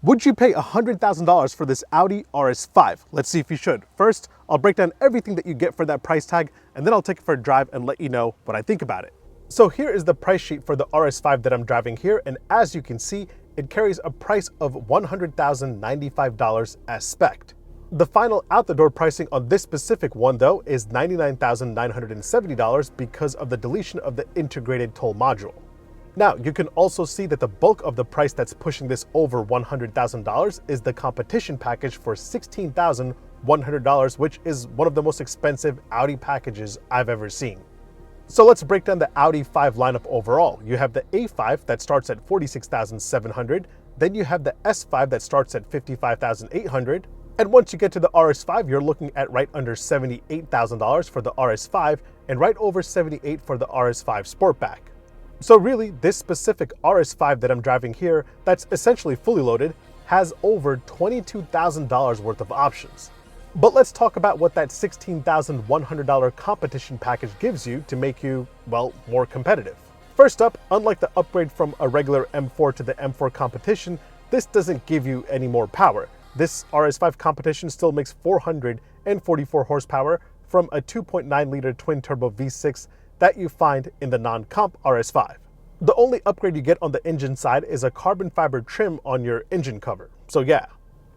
Would you pay $100,000 for this Audi RS5? Let's see if you should. First, I'll break down everything that you get for that price tag, and then I'll take it for a drive and let you know what I think about it. So here is the price sheet for the RS5 that I'm driving here, and as you can see, it carries a price of $100,095 as spec'd. The final out-the-door pricing on this specific one, though, is $99,970 because of the deletion of the integrated toll module. Now, you can also see that the bulk of the price that's pushing this over $100,000 is the competition package for $16,100, which is one of the most expensive Audi packages I've ever seen. So let's break down the Audi 5 lineup overall. You have the A5 that starts at $46,700, then you have the S5 that starts at $55,800, and once you get to the RS5, you're looking at right under $78,000 for the RS5 and right over $78,000 for the RS5 Sportback. So really, this specific RS5 that I'm driving here, that's essentially fully loaded, has over $22,000 worth of options. But let's talk about what that $16,100 competition package gives you to make you, well, more competitive. First up, unlike the upgrade from a regular M4 to the M4 Competition, this doesn't give you any more power. This RS5 Competition still makes 444 horsepower from a 2.9-liter twin-turbo V6 that you find in the non-comp RS5. The only upgrade you get on the engine side is a carbon fiber trim on your engine cover, so yeah.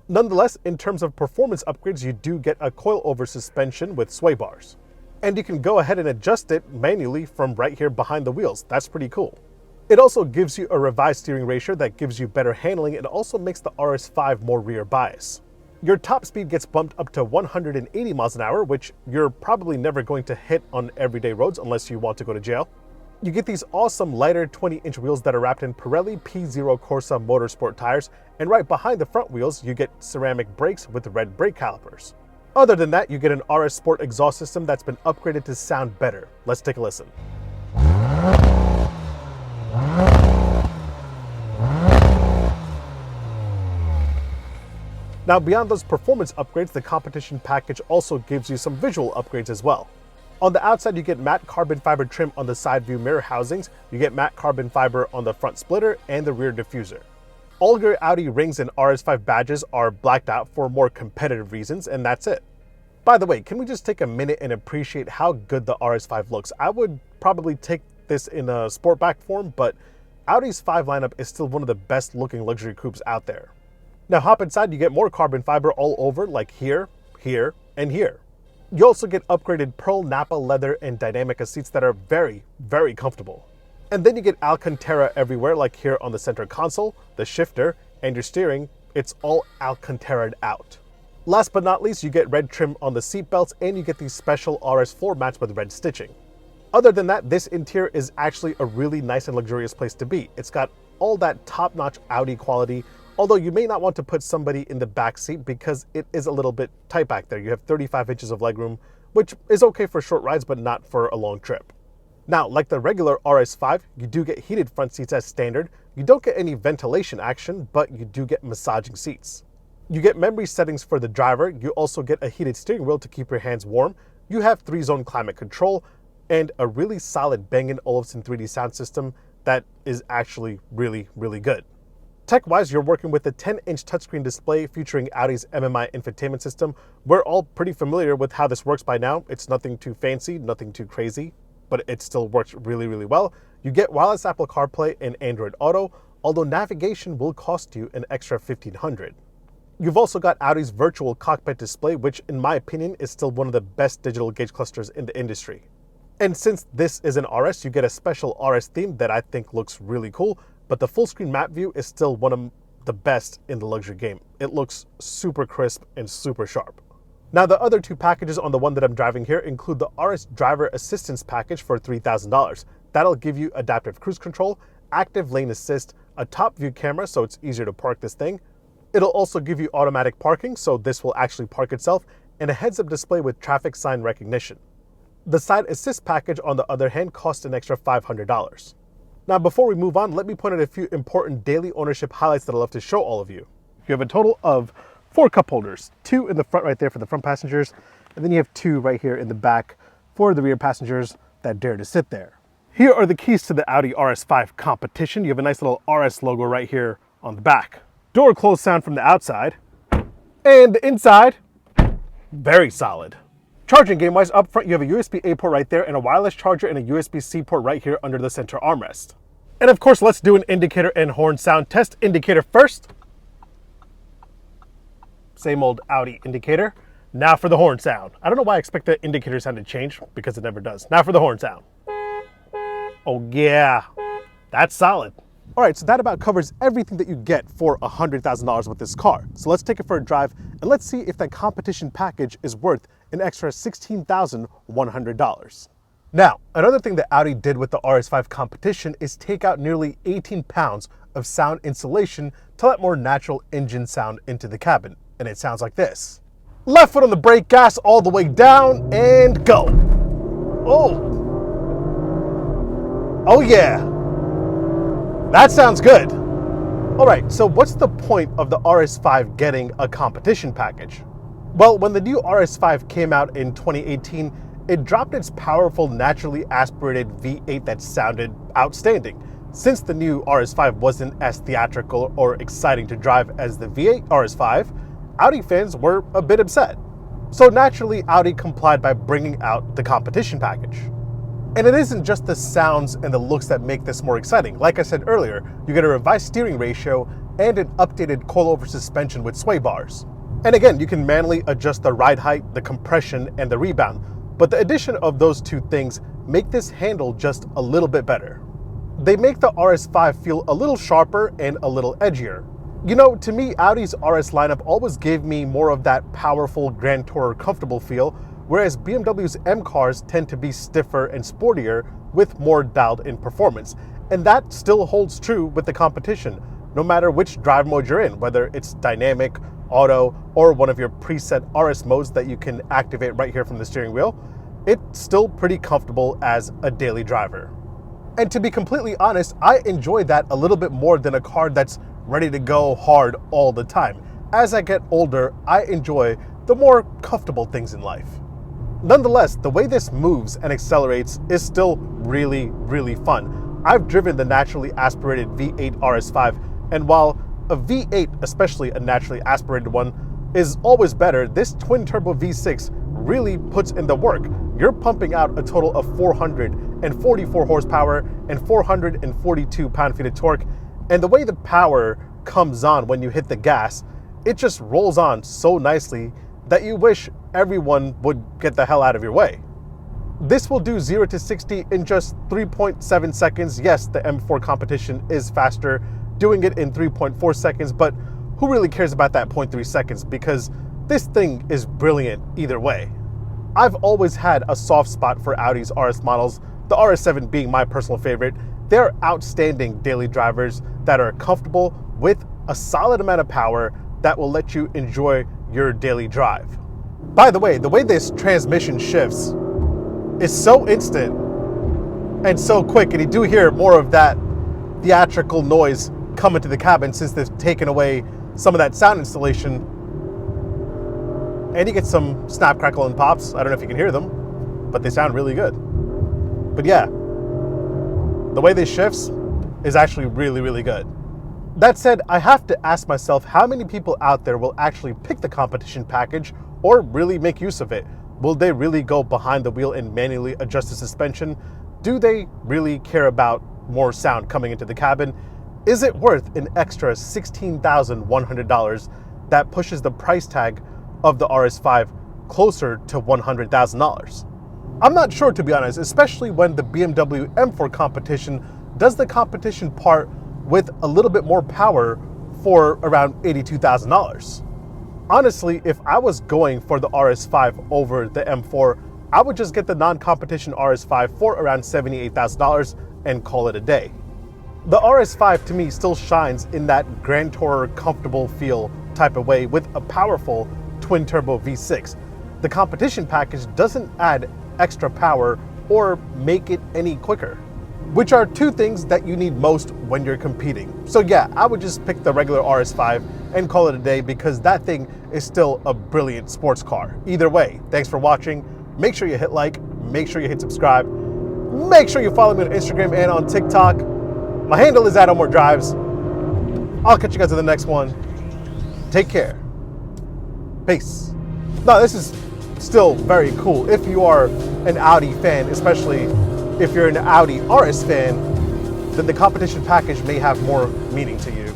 Nonetheless, in terms of performance upgrades, you do get a coilover suspension with sway bars. And you can go ahead and adjust it manually from right here behind the wheels. That's pretty cool. It also gives you a revised steering ratio that gives you better handling and also makes the RS5 more rear bias. Your top speed gets bumped up to 180 miles an hour, which you're probably never going to hit on everyday roads unless you want to go to jail. You get these awesome lighter 20-inch wheels that are wrapped in Pirelli P0 Corsa Motorsport tires, and right behind the front wheels, you get ceramic brakes with red brake calipers. Other than that, you get an RS Sport exhaust system that's been upgraded to sound better. Let's take a listen. Now, beyond those performance upgrades, the competition package also gives you some visual upgrades as well. On the outside, you get matte carbon fiber trim on the side view mirror housings, you get matte carbon fiber on the front splitter and the rear diffuser. All your Audi rings and RS5 badges are blacked out for more competitive reasons, and that's it. By the way, can we just take a minute and appreciate how good the RS5 looks? I would probably take this in a sportback form, but Audi's 5 lineup is still one of the best looking luxury coupes out there. Now hop inside, you get more carbon fiber all over, like here, here, and here. You also get upgraded pearl Nappa leather and Dynamica seats that are very, very comfortable. And then you get Alcantara everywhere, like here on the center console, the shifter, and your steering. It's all Alcantara'd out. Last but not least, you get red trim on the seat belts, and you get these special RS floor mats with red stitching. Other than that, this interior is actually a really nice and luxurious place to be. It's got all that top-notch Audi quality, although you may not want to put somebody in the back seat because it is a little bit tight back there. You have 35 inches of legroom, which is okay for short rides, but not for a long trip. Now, like the regular RS5, you do get heated front seats as standard. You don't get any ventilation action, but you do get massaging seats. You get memory settings for the driver. You also get a heated steering wheel to keep your hands warm. You have 3-zone climate control and a really solid Bang & Olufsen 3D sound system that is actually really, really good. Tech-wise, you're working with a 10-inch touchscreen display featuring Audi's MMI infotainment system. We're all pretty familiar with how this works by now. It's nothing too fancy, nothing too crazy, but it still works really, really well. You get wireless Apple CarPlay and Android Auto, although navigation will cost you an extra $1,500. You've also got Audi's virtual cockpit display, which in my opinion is still one of the best digital gauge clusters in the industry. And since this is an RS, you get a special RS theme that I think looks really cool, but the full screen map view is still one of the best in the luxury game. It looks super crisp and super sharp. Now, the other two packages on the one that I'm driving here include the RS Driver Assistance Package for $3,000. That'll give you adaptive cruise control, active lane assist, a top view camera so it's easier to park this thing. It'll also give you automatic parking, so this will actually park itself, and a heads-up display with traffic sign recognition. The Side Assist package, on the other hand, costs an extra $500. Now, before we move on, let me point out a few important daily ownership highlights that I'd love to show all of you. You have a total of 4 cup holders, 2 in the front right there for the front passengers, and then you have 2 right here in the back for the rear passengers that dare to sit there. Here are the keys to the Audi RS5 Competition. You have a nice little RS logo right here on the back. door close sound from the outside. And the inside, very solid. Charging game wise, up front you have a USB-A port right there and a wireless charger and a USB-C port right here under the center armrest. And of course, let's do an indicator and horn sound test. Indicator first. Same old Audi indicator. Now for the horn sound. I don't know why I expect the indicator sound to change, because it never does. Now for the horn sound. Oh yeah, that's solid. All right, so that about covers everything that you get for $100,000 with this car. So let's take it for a drive and let's see if that competition package is worth an extra $16,100. Now, another thing that Audi did with the RS5 Competition is take out nearly 18 pounds of sound insulation to let more natural engine sound into the cabin. And it sounds like this. Left foot on the brake, gas all the way down, and go. Oh. Oh yeah. That sounds good. All right, so what's the point of the RS5 getting a competition package? Well, when the new RS5 came out in 2018, it dropped its powerful, naturally aspirated V8 that sounded outstanding. Since the new RS5 wasn't as theatrical or exciting to drive as the V8 RS5, Audi fans were a bit upset. So naturally, Audi complied by bringing out the competition package. And it isn't just the sounds and the looks that make this more exciting. Like I said earlier, you get a revised steering ratio and an updated coilover suspension with sway bars. And again, you can manually adjust the ride height, the compression, and the rebound. But the addition of those two things make this handle just a little bit better. They make the RS5 feel a little sharper and a little edgier. You know, to me, Audi's RS lineup always gave me more of that powerful Grand Tourer comfortable feel, whereas BMW's M cars tend to be stiffer and sportier with more dialed in performance. And that still holds true with the competition, no matter which drive mode you're in, whether it's dynamic, auto, or one of your preset RS modes that you can activate right here from the steering wheel. It's still pretty comfortable as a daily driver. And to be completely honest, I enjoy that a little bit more than a car that's ready to go hard all the time. As I get older, I enjoy the more comfortable things in life. Nonetheless, the way this moves and accelerates is still really, really fun. I've driven the naturally aspirated V8 RS5, and while a V8, especially a naturally aspirated one, is always better, this twin-turbo V6 really puts in the work. You're pumping out a total of 444 horsepower and 442 pound-feet of torque, and the way the power comes on when you hit the gas, it just rolls on so nicely that you wish everyone would get the hell out of your way. This will do 0 to 60 in just 3.7 seconds. Yes, the M4 Competition is faster, doing it in 3.4 seconds, but who really cares about that 0.3 seconds, because this thing is brilliant either way. I've always had a soft spot for Audi's RS models, the RS7 being my personal favorite. They're outstanding daily drivers that are comfortable with a solid amount of power that will let you enjoy your daily drive. By the way this transmission shifts is so instant and so quick, and you do hear more of that theatrical noise come into the cabin since they've taken away some of that sound installation. And you get some snap, crackle, and pops. I don't know if you can hear them, but they sound really good. But yeah, the way this shifts is actually really, really good. That said, I have to ask myself how many people out there will actually pick the competition package or really make use of it. Will they really go behind the wheel and manually adjust the suspension? Do they really care about more sound coming into the cabin? Is it worth an extra $16,100 that pushes the price tag of the RS5 closer to $100,000? I'm not sure, to be honest, especially when the BMW M4 Competition does the competition part with a little bit more power for around $82,000. Honestly, if I was going for the RS5 over the M4, I would just get the non-competition RS5 for around $78,000 and call it a day. The RS5 to me still shines in that Grand Tourer comfortable feel type of way with a powerful twin-turbo V6. The competition package doesn't add extra power or make it any quicker, which are two things that you need most when you're competing. So yeah, I would just pick the regular RS5 and call it a day, because that thing is still a brilliant sports car. Either way, thanks for watching. Make sure you hit like, make sure you hit subscribe, make sure you follow me on Instagram and on TikTok. My handle is @OmarDrives. I'll catch you guys in the next one. Take care. Peace. Now, this is still very cool. If you are an Audi fan, especially if you're an Audi RS fan, then the competition package may have more meaning to you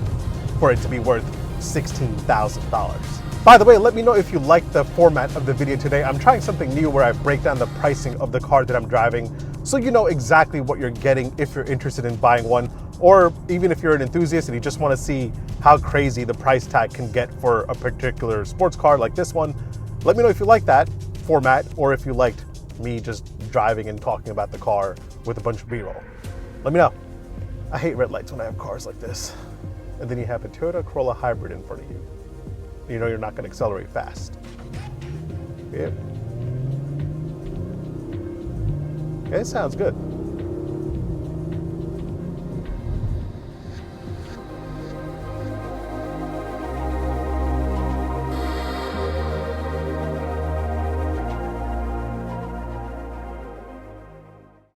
for it to be worth $16,000. By the way, let me know if you like the format of the video today. I'm trying something new where I break down the pricing of the car that I'm driving so you know exactly what you're getting if you're interested in buying one, or even if you're an enthusiast and you just want to see how crazy the price tag can get for a particular sports car like this one. Let me know if you like that format or if you liked me just driving and talking about the car with a bunch of B-roll. Let me know. I hate red lights when I have cars like this. And then you have a Toyota Corolla Hybrid in front of you. You know you're not going to accelerate fast. Yep. Okay, sounds good.